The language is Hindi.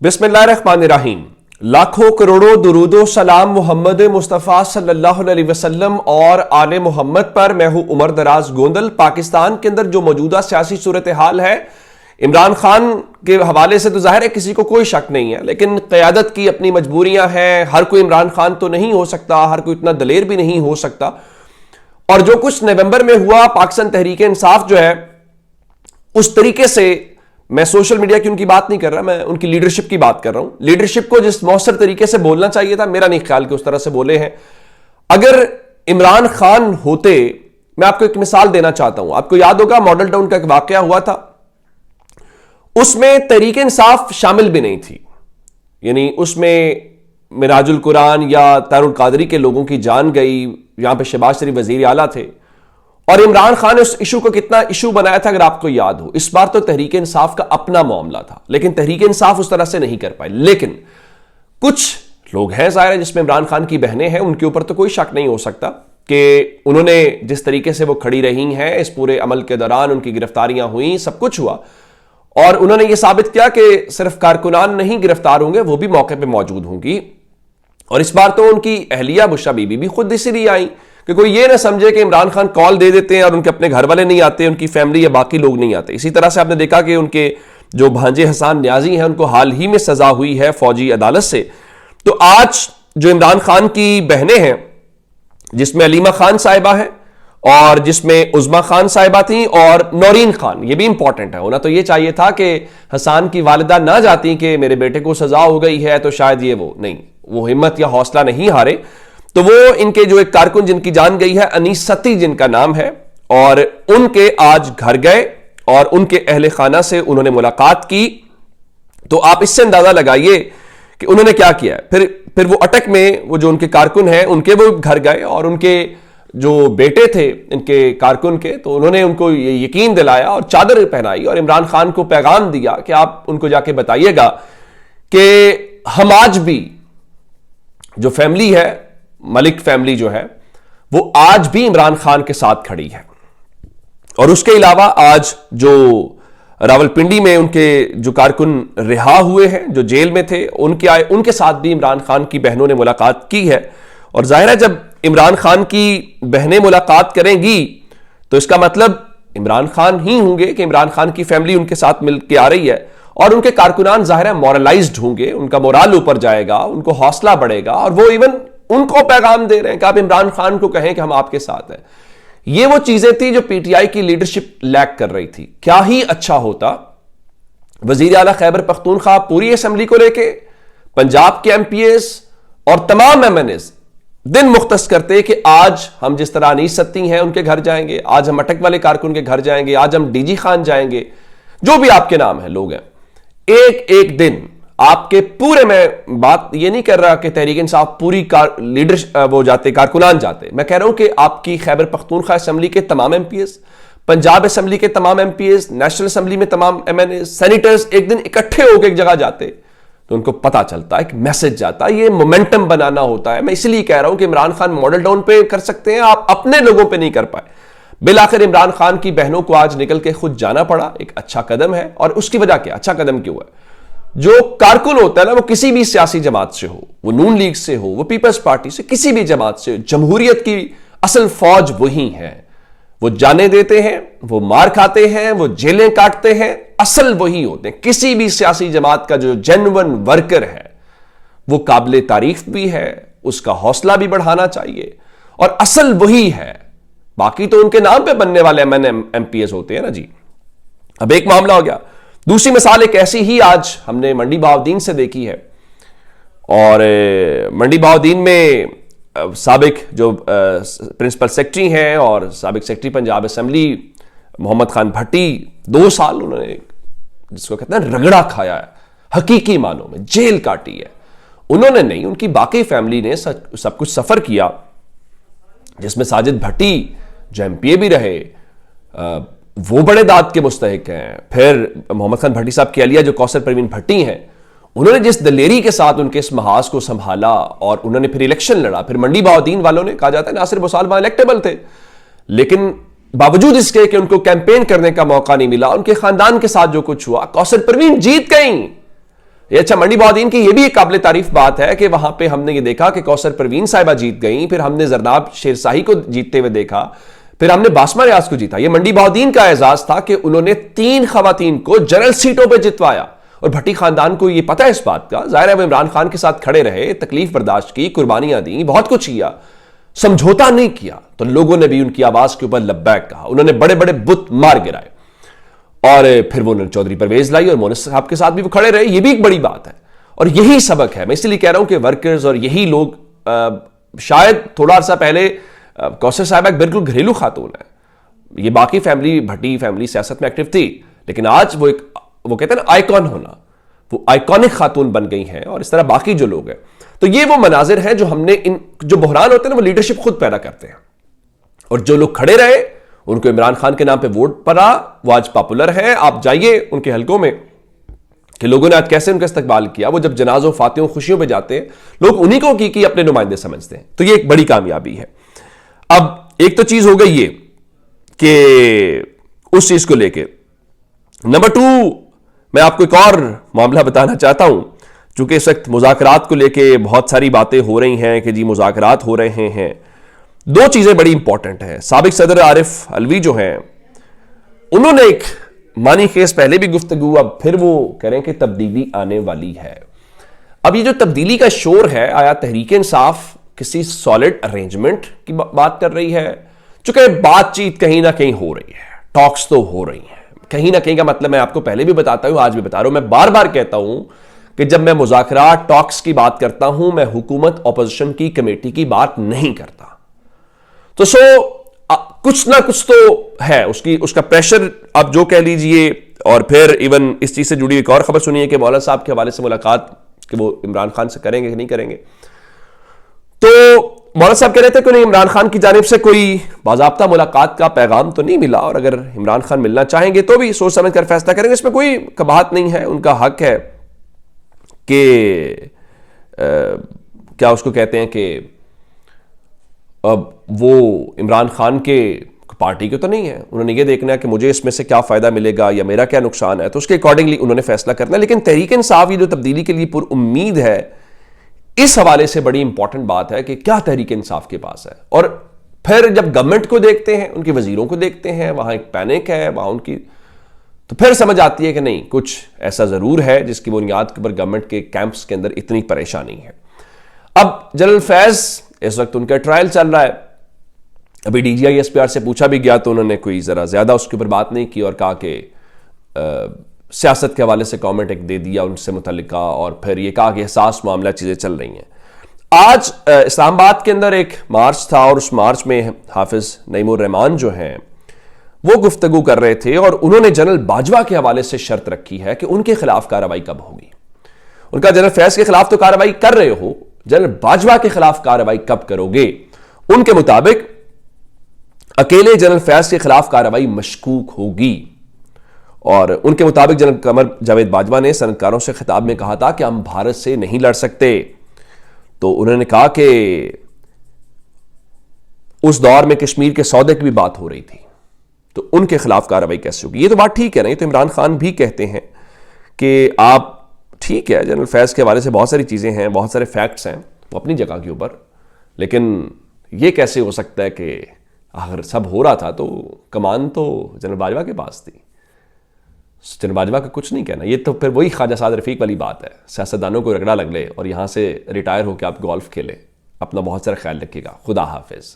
बिस्मिल्लाहिर्रहमानिर्रहीम। लाखों करोड़ों दुरूदो सलाम मोहम्मद मुस्तफ़ा सल्लल्लाहु अलैहि वसल्लम और आले मोहम्मद पर। मैं हूं उमर दराज गोंदल। पाकिस्तान के अंदर जो मौजूदा सियासी सूरत हाल है, इमरान खान के हवाले से तो जाहिर है किसी को कोई शक नहीं है, लेकिन क़यादत की अपनी मजबूरियां हैं। हर कोई इमरान खान तो नहीं हो सकता, हर कोई इतना दलेर भी नहीं हो सकता। और जो कुछ नवंबर में हुआ, पाकिस्तान तहरीक इंसाफ जो है उस तरीके से, मैं सोशल मीडिया की उनकी बात नहीं कर रहा, मैं उनकी लीडरशिप की बात कर रहा हूं। लीडरशिप को जिस मौसर तरीके से बोलना चाहिए था, मेरा नहीं ख्याल कि उस तरह से बोले हैं। अगर इमरान खान होते, मैं आपको एक मिसाल देना चाहता हूं। आपको याद होगा मॉडल टाउन का एक वाकया हुआ था, उसमें तहरीक इंसाफ शामिल भी नहीं थी। यानी उसमें मिराजुल कुरान या तारुल कादरी के लोगों की जान गई। यहां पे शहबाज शरीफ वजीर आला थे और इमरान खान ने उस इशू को कितना इशू बनाया था, अगर आपको याद हो। इस बार तो तहरीक इंसाफ का अपना मामला था, लेकिन तहरीक इंसाफ उस तरह से नहीं कर पाए। लेकिन कुछ लोग हैं, जाहिर है, जिसमें इमरान खान की बहनें हैं, उनके ऊपर तो कोई शक नहीं हो सकता कि उन्होंने जिस तरीके से वो खड़ी रही हैं इस पूरे अमल के दौरान, उनकी गिरफ्तारियां हुई, सब कुछ हुआ और उन्होंने ये साबित किया कि सिर्फ कारकुनान नहीं गिरफ्तार होंगे, वो भी मौके पर मौजूद होंगी। और इस बार तो उनकी अहलिया बुशरा बीबी भी खुद इसीलिए आई कि कोई ये ना समझे कि इमरान खान कॉल दे देते हैं और उनके अपने घर वाले नहीं आते, उनकी फैमिली या बाकी लोग नहीं आते। इसी तरह से आपने देखा कि उनके जो भांजे हसन न्याजी हैं, उनको हाल ही में सजा हुई है फौजी अदालत से। तो आज जो इमरान खान की बहनें हैं, जिसमें अलीमा खान साहिबा है और जिसमें उज़मा खान साहिबा थी और नौरीन खान, ये भी इंपॉर्टेंट है। होना तो ये चाहिए था कि हसन की वालिदा ना जाती कि मेरे बेटे को सजा हो गई है, तो शायद ये वो नहीं, वो हिम्मत या हौसला नहीं हारे। तो वो इनके जो एक कारकुन जिनकी जान गई है, अनीस सती जिनका नाम है, और उनके आज घर गए और उनके अहले खाना से उन्होंने मुलाकात की। तो आप इससे अंदाजा लगाइए कि उन्होंने क्या किया है। फिर वो अटक में वो जो उनके कारकुन हैं, उनके वो घर गए और उनके जो बेटे थे इनके कारकुन के, तो उन्होंने उनको ये यकीन दिलाया और चादर पहनाई और इमरान खान को पैगाम दिया कि आप उनको जाके बताइएगा कि हम आज भी, जो फैमिली है, मलिक फैमिली जो है, वो आज भी इमरान खान के साथ खड़ी है। और उसके अलावा आज जो रावलपिंडी में उनके जो कारकुन रिहा हुए हैं, जो जेल में थे, उनके साथ भी इमरान खान की बहनों ने मुलाकात की है। और जाहिर है जब इमरान खान की बहनें मुलाकात करेंगी तो इसका मतलब इमरान खान ही होंगे कि इमरान खान की फैमिली उनके साथ मिलकर आ रही है। और उनके कारकुनान जाहिर है मोरलाइज्ड होंगे, उनका मोराल ऊपर जाएगा, उनको हौसला बढ़ेगा और वो इवन उनको पैगाम दे रहे हैं कि आप इमरान खान को कहें कि हम आपके साथ हैं। ये वो चीजें थी जो पीटीआई की लीडरशिप लैक कर रही थी। क्या ही अच्छा होता वजीर आला खैबर पख्तूनख्वा पूरी असेंबली को लेके, पंजाब के एमपीएस और तमाम एमएनएस दिन मुख्तस करते कि आज हम जिस तरह अनीस सत्ती हैं उनके घर जाएंगे, आज हम अटक वाले कारकुन के घर जाएंगे, आज हम डीजी खान जाएंगे, जो भी आपके नाम है लोग हैं। एक एक दिन आपके पूरे, मैं बात ये नहीं कर रहा कि तहरीक इंसाफ पूरी लीडर वो जाते, कारकुनान जाते, मैं कह रहा हूं कि आपकी खैबर पख्तूनख्वा असेंबली के तमाम एमपीएस, पंजाब असेंबली के तमाम एमपीएस, नेशनल असेंबली में तमाम एमएनए, सेनेटर्स एक दिन इकट्ठे होकर एक जगह जाते तो उनको पता चलता है, एक मैसेज जाता है, ये मोमेंटम बनाना होता है। मैं इसलिए कह रहा हूं कि इमरान खान मॉडल टाउन पे कर सकते हैं, आप अपने लोगों पे नहीं कर पाए। बिलाखिर इमरान खान की बहनों को आज निकल के खुद जाना पड़ा, एक अच्छा कदम है। और उसकी वजह क्या, अच्छा कदम क्यों है? जो कारकुन होता है ना, वो किसी भी सियासी जमात से हो, वो नून लीग से हो, वो पीपल्स पार्टी से, किसी भी जमात से, जमहूरियत की असल फौज वही है। वो जाने देते हैं, वो मार खाते हैं, वो जेलें काटते हैं, असल वही होते हैं। किसी भी सियासी जमात का जो जेन्युइन वर्कर है वो काबिल तारीफ भी है, उसका हौसला भी बढ़ाना चाहिए और असल वही है। बाकी तो उनके नाम पे बनने वाले एमपीएस होते हैं ना जी। अब एक मामला हो गया। दूसरी मिसाल एक ऐसी ही आज हमने मंडी बहाउद्दीन से देखी है। और मंडी बहाउद्दीन में साबिक जो प्रिंसिपल सेक्रेटरी हैं और साबिक सेक्रेटरी पंजाब असेंबली मोहम्मद खान भट्टी, 2 साल उन्होंने, जिसको कहते हैं रगड़ा खाया है, हकीकी मानों में जेल काटी है। उन्होंने नहीं, उनकी बाकी फैमिली ने सब कुछ सफर किया, जिसमें साजिद भट्टी जो एमपीए भी रहे, वो बड़े दाद के मुस्तहिक हैं। फिर मोहम्मद खान भट्टी साहब की अलिया जो कौसर परवीन भट्टी हैं, उन्होंने जिस दलेरी के साथ उनके इस महाज को संभाला और उन्होंने फिर इलेक्शन लड़ा। फिर मंडी बहाउद्दीन वालों ने, कहा जाता है नासिर बुसाल वहां इलेक्टेबल थे, लेकिन बावजूद इसके कि उनको कैंपेन करने का मौका नहीं मिला, उनके खानदान के साथ जो कुछ हुआ, कौसर परवीन जीत गई, ये अच्छा, मंडी बहाउद्दीन की ये भी एक काबिल तारीफ बात है कि वहां पे हमने ये देखा कि कौसर परवीन साहिबा जीत गई, फिर हमने जरनाब शेरशाही को जीतते हुए देखा, फिर हमने बासमा रियाज को जीता। ये मंडी बहाउद्दीन का एजाज था कि उन्होंने 3 खवातीन को जनरल सीटों पर जितवाया। और भट्टी खानदान को ये पता है इस बात का, जाहिर है वो इमरान खान के साथ खड़े रहे, तकलीफ बर्दाश्त की, कुर्बानियां दी, बहुत कुछ किया, समझौता नहीं किया। तो लोगों ने भी उनकी आवाज के ऊपर लब्बैक कहा, उन्होंने बड़े बड़े बुत मार गिराए, और फिर वो उन्होंने चौधरी परवेज लाई और मोनस साहब के साथ भी वो खड़े रहे। ये भी एक बड़ी बात है और यही सबक है। मैं इसलिए कह रहा हूं कि वर्कर्स और यही लोग, शायद थोड़ा अर्सा पहले कौसर साहिबा एक बिल्कुल घरेलू खातून है, ये बाकी फैमिली, भट्टी फैमिली सियासत में एक्टिव थी, लेकिन आज वो कहते हैं ना आइकॉन होना, वो आइकॉनिक खातून बन गई हैं। और इस तरह बाकी जो लोग हैं, तो ये वो मनाजिर हैं जो हमने, इन जो बहरान होते हैं ना, वो लीडरशिप खुद पैदा करते हैं। और जो लोग खड़े रहे, उनको इमरान खान के नाम पे वोट पड़ा, वो आज पॉपुलर है। आप जाइए उनके हलकों में कि लोगों ने आज कैसे उनका इस्तकबाल किया। वो जब जनाजों, फातियों, खुशियों पे जाते हैं, लोग उन्हीं को की अपने नुमाइंदे समझते हैं। तो ये एक बड़ी कामयाबी है। अब एक तो चीज हो गई ये कि उस चीज को लेके, नंबर 2 मैं आपको एक और मामला बताना चाहता हूं, चूंकि इस वक्त मुज़ाकरात को लेके बहुत सारी बातें हो रही हैं कि जी मुज़ाकरात हो रहे हैं। 2 चीजें बड़ी इंपॉर्टेंट हैं। साबिक सदर आरिफ अलवी जो हैं, उन्होंने एक मानी केस पहले भी गुफ्तगू, अब फिर वो कह रहे हैं कि तब्दीली आने वाली है। अब ये जो तब्दीली का शोर है, आया तहरीक इंसाफ किसी सॉलिड अरेंजमेंट की बात कर रही है? चूंकि बातचीत कहीं ना कहीं हो रही है, टॉक्स तो हो रही है कहीं ना कहीं का मतलब मैं आपको पहले भी बताता हूं, आज भी बता रहा हूं, मैं बार बार कहता हूं कि जब मैं मुज़ाकरात, टॉक्स की बात करता हूं, मैं हुकूमत ऑपोजिशन की कमेटी की बात नहीं करता। तो कुछ ना कुछ तो है उसका प्रेशर आप जो कह लीजिए। और फिर इवन इस चीज से जुड़ी एक और खबर सुनिए कि मौलाना साहब के हवाले से मुलाकात कि वो इमरान खान से करेंगे कि नहीं करेंगे। तो मौलाना साहब कह रहे थे कि नहीं, इमरान खान की जानिब से कोई बाज़ाब्ता मुलाकात का पैगाम तो नहीं मिला, और अगर इमरान खान मिलना चाहेंगे तो भी सोच समझ कर फैसला करेंगे, इसमें कोई कबाहत नहीं है, उनका हक है कि क्या उसको कहते हैं कि अब वो इमरान खान के पार्टी के तो नहीं है, उन्होंने ये देखना है कि मुझे इसमें से क्या फायदा मिलेगा या मेरा क्या नुकसान है, तो उसके अकॉर्डिंगली उन्होंने फैसला करना है। लेकिन तहरीक इंसाफ ये जो तब्दीली के लिए पुर उम्मीद है, इस हवाले से बड़ी इंपॉर्टेंट बात है कि क्या तहरीक इंसाफ के पास है। और फिर जब गवर्नमेंट को देखते हैं, उनके वजीरों को देखते हैं, वहां एक पैनिक है वहां उनकी, तो फिर समझ आती है कि नहीं, कुछ ऐसा जरूर है जिसकी बुनियाद के ऊपर गवर्नमेंट के कैंप्स के अंदर इतनी परेशानी है। अब जनरल फैज, इस वक्त उनका ट्रायल चल रहा है। अभी DGI SPR से पूछा भी गया तो उन्होंने कोई जरा ज्यादा उसके ऊपर बात नहीं की और कहा कि सियासत के हवाले से कमेंट एक दे दिया उनसे मुतल्लिका, और फिर ये कहा कि एहसास मामला चीजें चल रही हैं। आज इस्लामाबाद के अंदर एक मार्च था और उस मार्च में हाफिज नईमुर रहमान जो हैं वो गुफ्तगू कर रहे थे और उन्होंने जनरल बाजवा के हवाले से शर्त रखी है कि उनके खिलाफ कार्रवाई कब होगी। उनका जनरल फैज के खिलाफ तो कार्रवाई कर रहे हो, जनरल बाजवा के खिलाफ कार्रवाई कब करोगे? उनके मुताबिक अकेले जनरल फैज के खिलाफ कार्रवाई मशकूक होगी। और उनके मुताबिक जनरल कमर जावेद बाजवा ने सनतकारों से खिताब में कहा था कि हम भारत से नहीं लड़ सकते। तो उन्होंने कहा कि उस दौर में कश्मीर के सौदे की भी बात हो रही थी, तो उनके खिलाफ कार्रवाई कैसे होगी? ये तो बात ठीक है ना, ये तो इमरान खान भी कहते हैं कि आप ठीक है, जनरल फैज के हवाले से बहुत सारी चीजें हैं, बहुत सारे फैक्ट्स हैं वो अपनी जगह के ऊपर, लेकिन ये कैसे हो सकता है कि अगर सब हो रहा था तो कमान तो जनरल बाजवा के पास थी, जनरल बाजवा का कुछ नहीं कहना। ये तो फिर वही ख्वाजा साद रफीक वाली बात है, सियासतदानों को रगड़ा लग ले और यहां से रिटायर होकर आप गोल्फ खेले। अपना बहुत सारा ख्याल रखिएगा। खुदा हाफिज।